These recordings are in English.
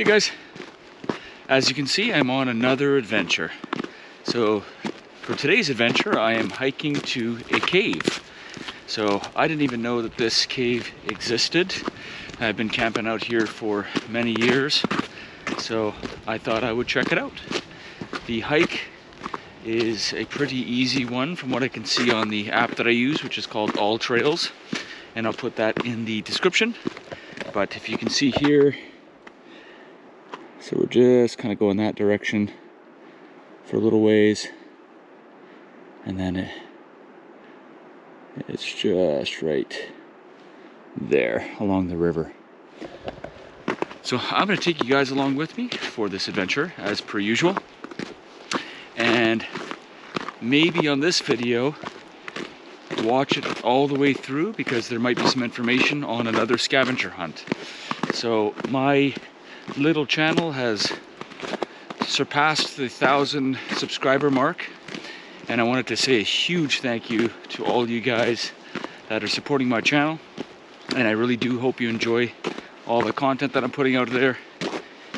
Hey guys, as you can see, I'm on another adventure. So for today's adventure, I am hiking to a cave. So I didn't even know that this cave existed. I've been camping out here for many years, so I thought I would check it out. The hike is a pretty easy one from what I can see on the app that I use, which is called AllTrails, and I'll put that in the description. But if you can see here, so we're just kind of going that direction for a little ways, and then it's just right there along the river. So I'm going to take you guys along with me for this adventure as per usual, and maybe on this video watch it all the way through because there might be some information on another scavenger hunt. So my little channel has surpassed the 1,000 subscriber mark, and I wanted to say a huge thank you to all you guys that are supporting my channel, and I really do hope you enjoy all the content that I'm putting out there.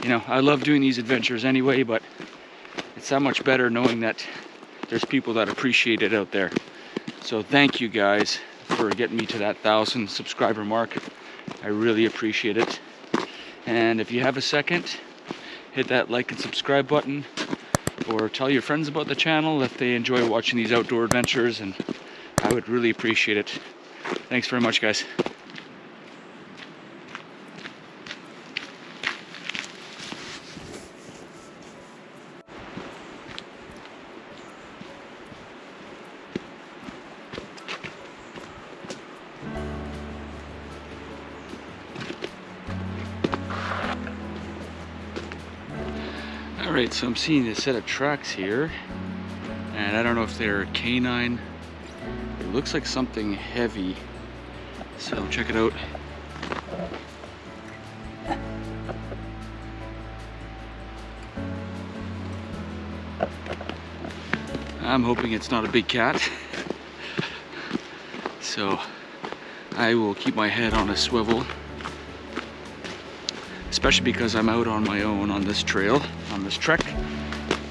You know, I love doing these adventures anyway, but it's that much better knowing that there's people that appreciate it out there. So thank you guys for getting me to that 1,000 subscriber mark. I really appreciate it. And if you have a second, hit that like and subscribe button, or tell your friends about the channel if they enjoy watching these outdoor adventures, and I would really appreciate it. Thanks very much, guys. Alright, so I'm seeing a set of tracks here, and I don't know if they're canine. It looks like something heavy, so check it out. I'm hoping it's not a big cat, so I will keep my head on a swivel, especially because I'm out on my own on this trail, on this trek,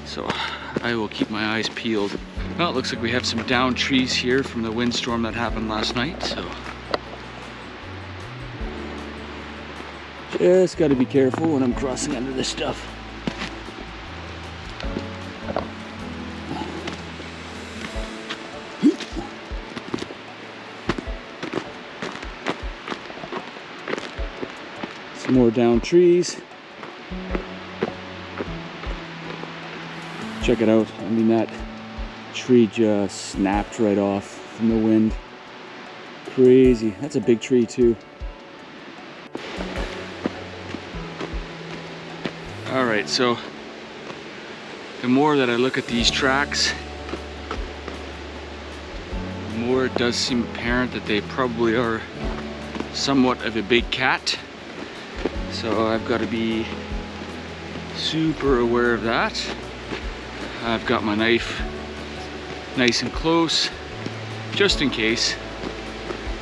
so I will keep my eyes peeled. Well, it looks like we have some downed trees here from the windstorm that happened last night, so just got to be careful when I'm crossing under this stuff. Some more downed trees. Check it out. I mean, that tree just snapped right off from the wind. Crazy. That's a big tree too. Alright, so the more that I look at these tracks, the more it does seem apparent that they probably are somewhat of a big cat. So I've got to be super aware of that. I've got my knife nice and close, just in case.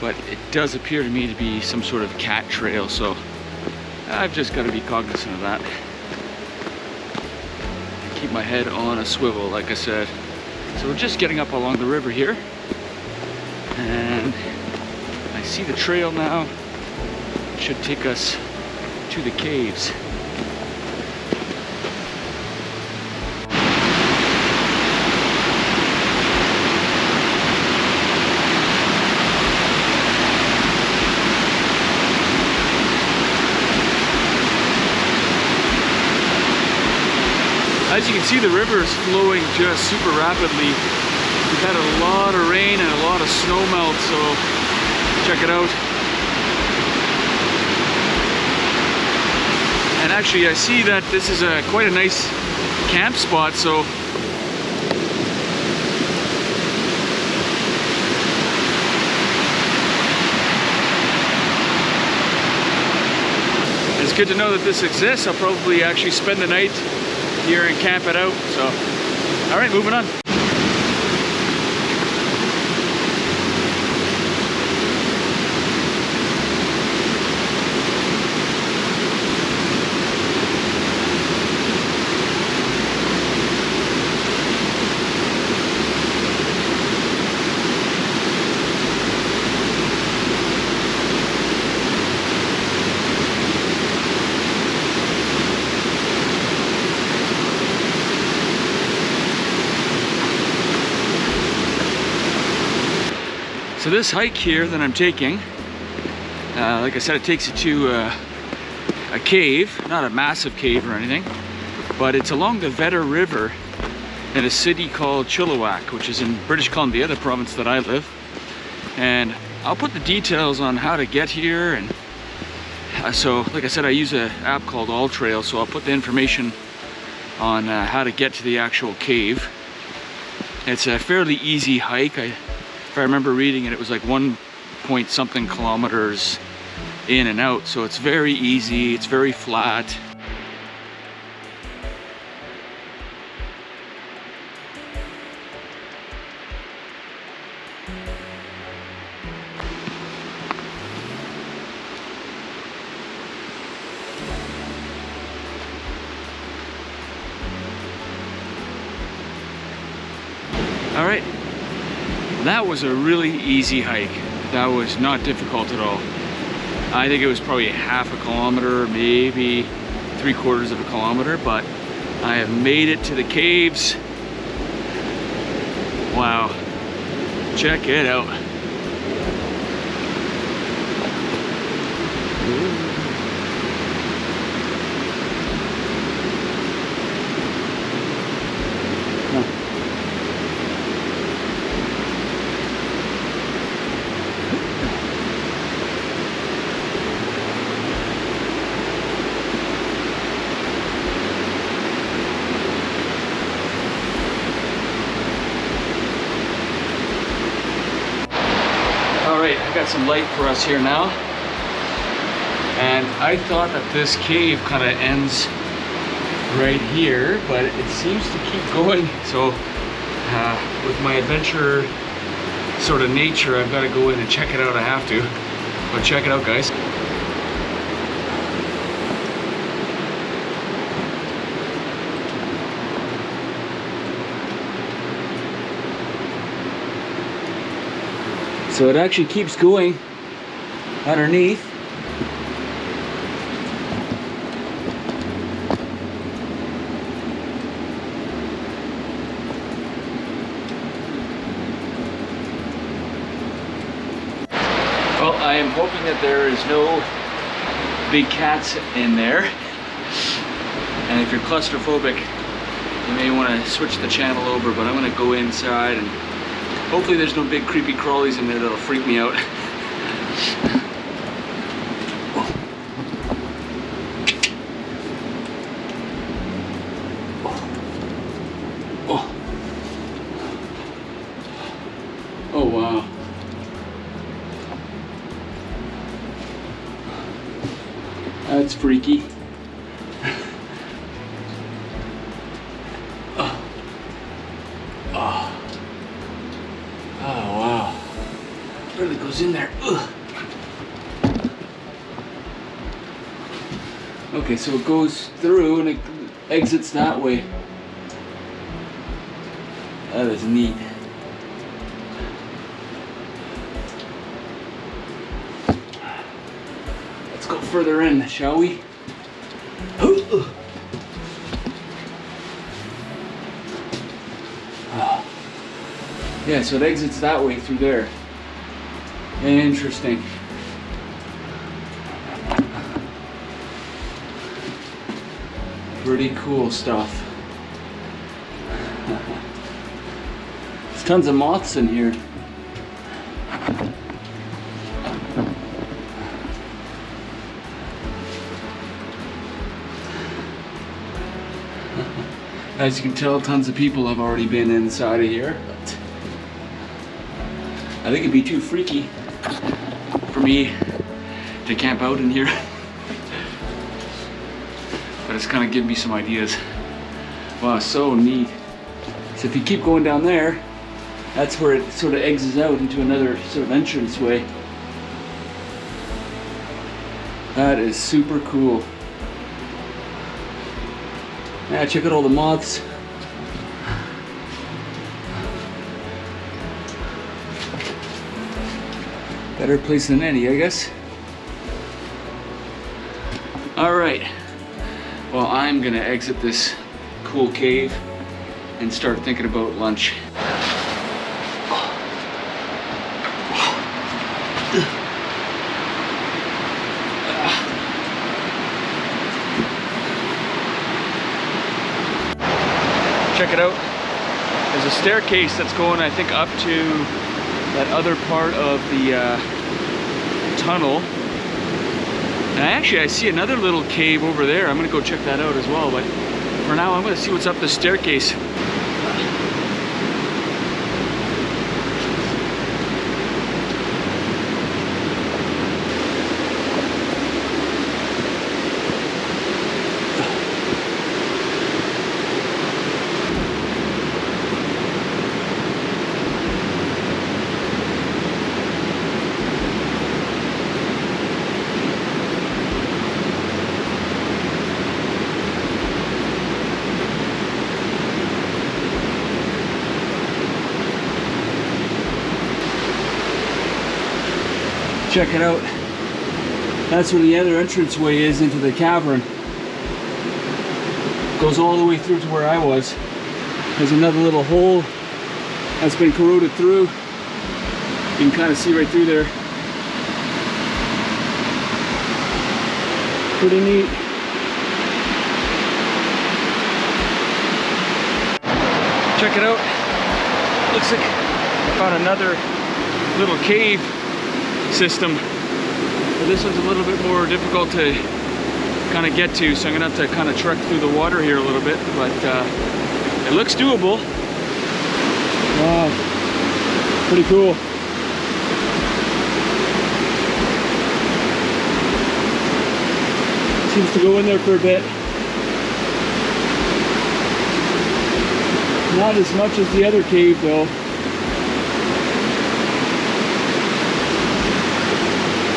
But it does appear to me to be some sort of cat trail, so I've just got to be cognizant of that. Keep my head on a swivel, like I said. So we're just getting up along the river here, and I see the trail now. It should take us to the caves. As you can see, the river is flowing just super rapidly. We've had a lot of rain and a lot of snow melt, so check it out. And actually, I see that this is quite a nice camp spot, so it's good to know that this exists. I'll probably actually spend the night here and camp it out. So, all right, moving on. So this hike here that I'm taking, like I said, it takes you to a cave, not a massive cave or anything, but it's along the Vedder River in a city called Chilliwack, which is in British Columbia, the province that I live. And I'll put the details on how to get here. And so, like I said, I use an app called AllTrails, so I'll put the information on how to get to the actual cave. It's a fairly easy hike. If I remember reading it, it was like 1 point something kilometers in and out, so it's very easy, it's very flat. All right, that was a really easy hike. That was not difficult at all. I think it was probably half a kilometer, maybe 3/4 of a kilometer, but I have made it to the caves. Wow, check it out. Alright, I got some light for us here now. And I thought that this cave kind of ends right here, but it seems to keep going. So with my adventure sort of nature, I've got to go in and check it out. I have to. But check it out, guys. So it actually keeps going underneath. Well, I am hoping that there is no big cats in there. And if you're claustrophobic, you may want to switch the channel over, but I'm going to go inside and hopefully there's no big creepy crawlies in there that'll freak me out. Oh wow. That's freaky. Really goes in there. Ugh. Okay, so it goes through and it exits that way. That is neat. Let's go further in, shall we? Yeah, so it exits that way through there. Interesting. Pretty cool stuff. There's tons of moths in here. As you can tell, tons of people have already been inside of here, but I think it'd be too freaky for me to camp out in here. But it's kind of giving me some ideas. Wow, so neat. So if you keep going down there, that's where it sort of exits out into another sort of entrance way. That is super cool. Yeah, check out all the moths. Better place than any, I guess. All right. Well, I'm gonna exit this cool cave and start thinking about lunch. staircase that's going, I think, up to that other part of the tunnel. And I see another little cave over there. I'm gonna go check that out as well, but for now I'm gonna see what's up the staircase. Check it out. That's where the other entranceway is into the cavern. Goes all the way through to where I was. There's another little hole that's been corroded through. You can kind of see right through there. Pretty neat. Check it out. Looks like I found another little cave system, but this one's a little bit more difficult to kind of get to, so I'm gonna have to kind of trek through the water here a little bit, but it looks doable. Wow, pretty cool. Seems to go in there for a bit. Not as much as the other cave though.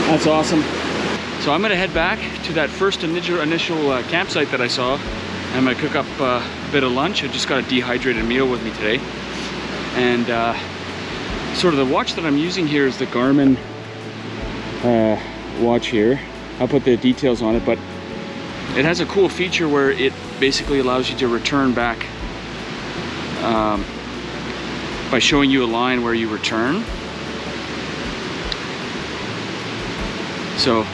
That's awesome. So I'm gonna head back to that first initial campsite that I saw. I'm gonna cook up a bit of lunch. I just got a dehydrated meal with me today. And sort of the watch that I'm using here is the Garmin watch here. I'll put the details on it, but it has a cool feature where it basically allows you to return back by showing you a line where you return. So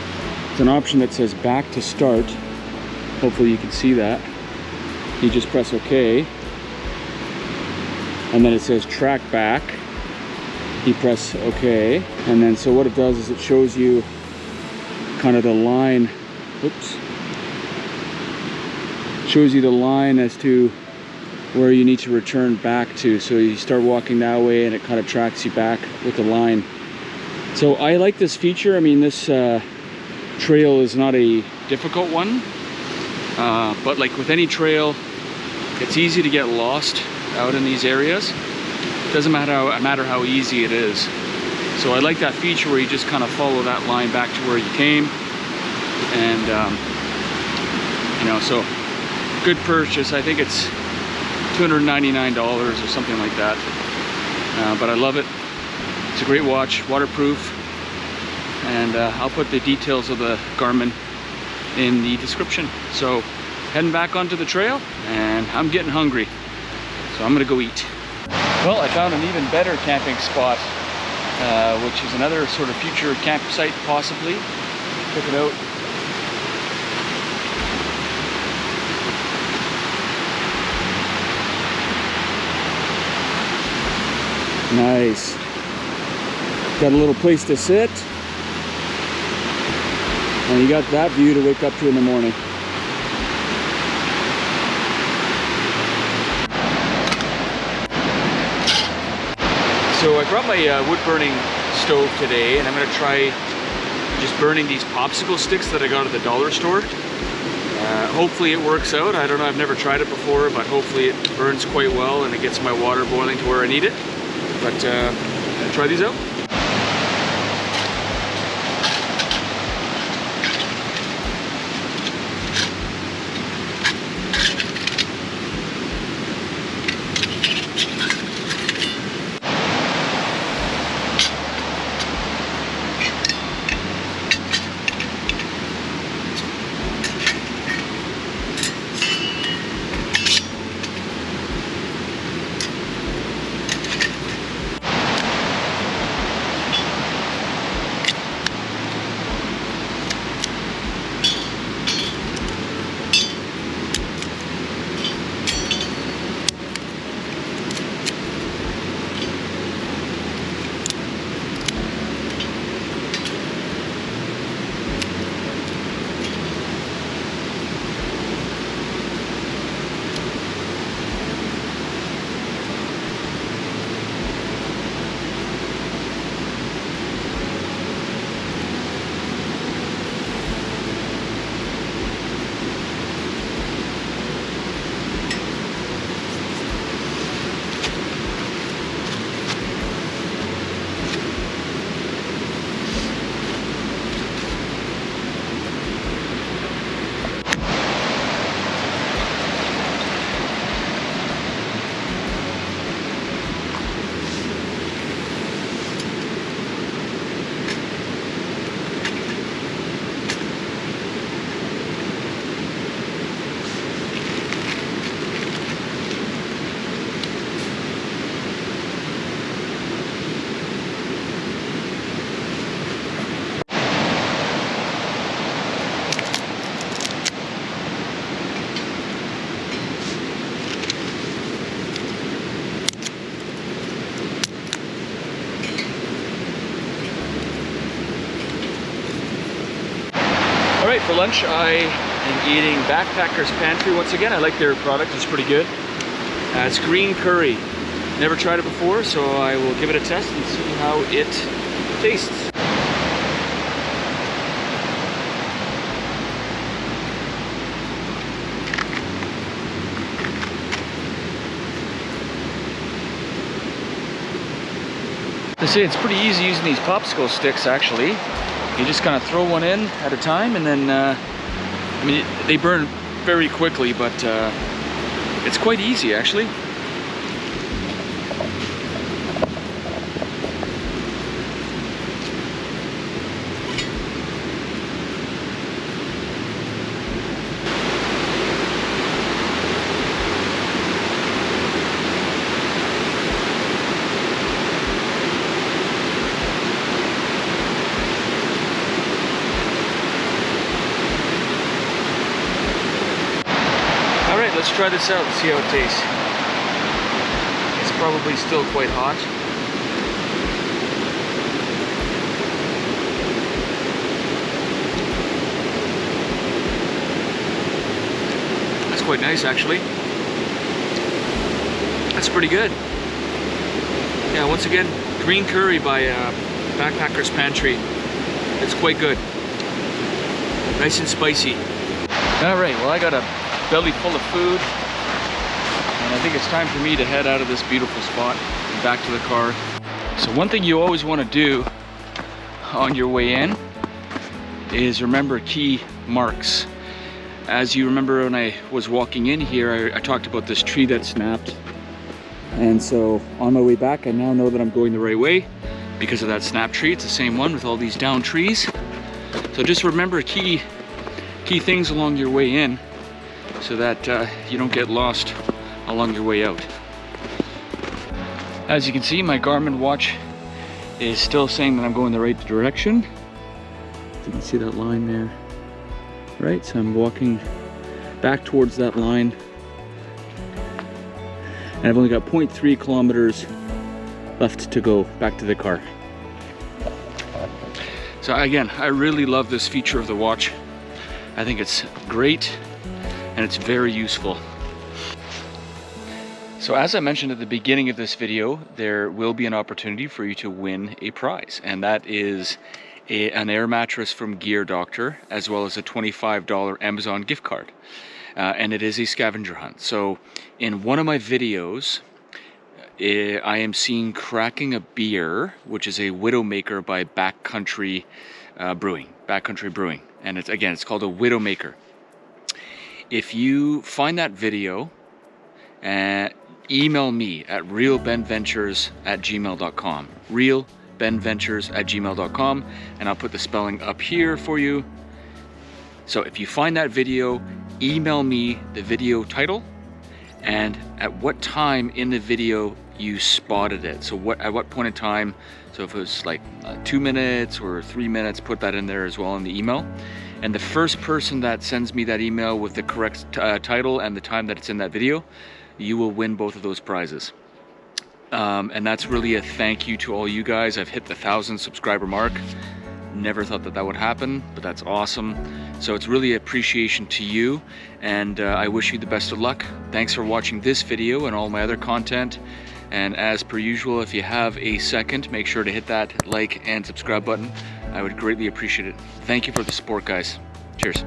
it's an option that says back to start. Hopefully you can see that. You just press OK. And then it says track back. You press OK. And then so what it does is it shows you kind of the line. Oops. Shows you the line as to where you need to return back to. So you start walking that way and it kind of tracks you back with the line. So I like this feature. I mean, this trail is not a difficult one, but like with any trail, it's easy to get lost out in these areas. It doesn't matter how easy it is. So I like that feature where you just kind of follow that line back to where you came, and you know, so good purchase. I think it's $299 or something like that, but I love it. It's a great watch, waterproof, and I'll put the details of the Garmin in the description. So heading back onto the trail, and I'm getting hungry, so I'm gonna go eat. Well, I found an even better camping spot, which is another sort of future campsite possibly. Check it out. Nice. Got a little place to sit, and you got that view to wake up to in the morning. So I brought my wood burning stove today, and I'm going to try just burning these popsicle sticks that I got at the dollar store. Hopefully it works out. I don't know, I've never tried it before, but hopefully it burns quite well and it gets my water boiling to where I need it. But I'll try these out. right, for lunch I am eating Backpacker's Pantry once again. I like their product, it's pretty good. It's green curry. Never tried it before, so I will give it a test and see how it tastes. They say it's pretty easy using these popsicle sticks actually. You just kind of throw one in at a time and then, I mean, they burn very quickly, but it's quite easy actually. Let's try this out and see how it tastes. It's probably still quite hot. That's quite nice actually. That's pretty good. Yeah, once again, green curry by Backpacker's Pantry. It's quite good. Nice and spicy. Alright, well I got a belly full of food, and I think it's time for me to head out of this beautiful spot and back to the car. So one thing you always want to do on your way in is remember key marks. As you remember, when I was walking in here, I talked about this tree that snapped, and so on my way back I now know that I'm going the right way because of that snap tree. It's the same one with all these down trees. So just remember key things along your way in, so that you don't get lost along your way out. As you can see, my Garmin watch is still saying that I'm going the right direction. You can see that line there, right? So I'm walking back towards that line, and I've only got 0.3 kilometers left to go back to the car. So again, I really love this feature of the watch. I think it's great, and it's very useful. So as I mentioned at the beginning of this video, there will be an opportunity for you to win a prize, and that is an air mattress from Gear Doctor, as well as a $25 Amazon gift card. And it is a scavenger hunt. So in one of my videos, I am seen cracking a beer, which is a Widowmaker by Backcountry Brewing. And it's called a Widowmaker. If you find that video, email me at realbenventures@gmail.com. realbenventures@gmail.com, and I'll put the spelling up here for you. So if you find that video, email me the video title and at what time in the video you spotted it. So at what point in time, so if it was like 2 minutes or 3 minutes, put that in there as well in the email. And the first person that sends me that email with the correct title and the time that it's in that video, you will win both of those prizes. And that's really a thank you to all you guys. I've hit the 1,000 subscriber mark. Never thought that would happen, but that's awesome. So it's really appreciation to you, and I wish you the best of luck. Thanks for watching this video and all my other content. And as per usual, if you have a second, make sure to hit that like and subscribe button. I would greatly appreciate it. Thank you for the support, guys. Cheers.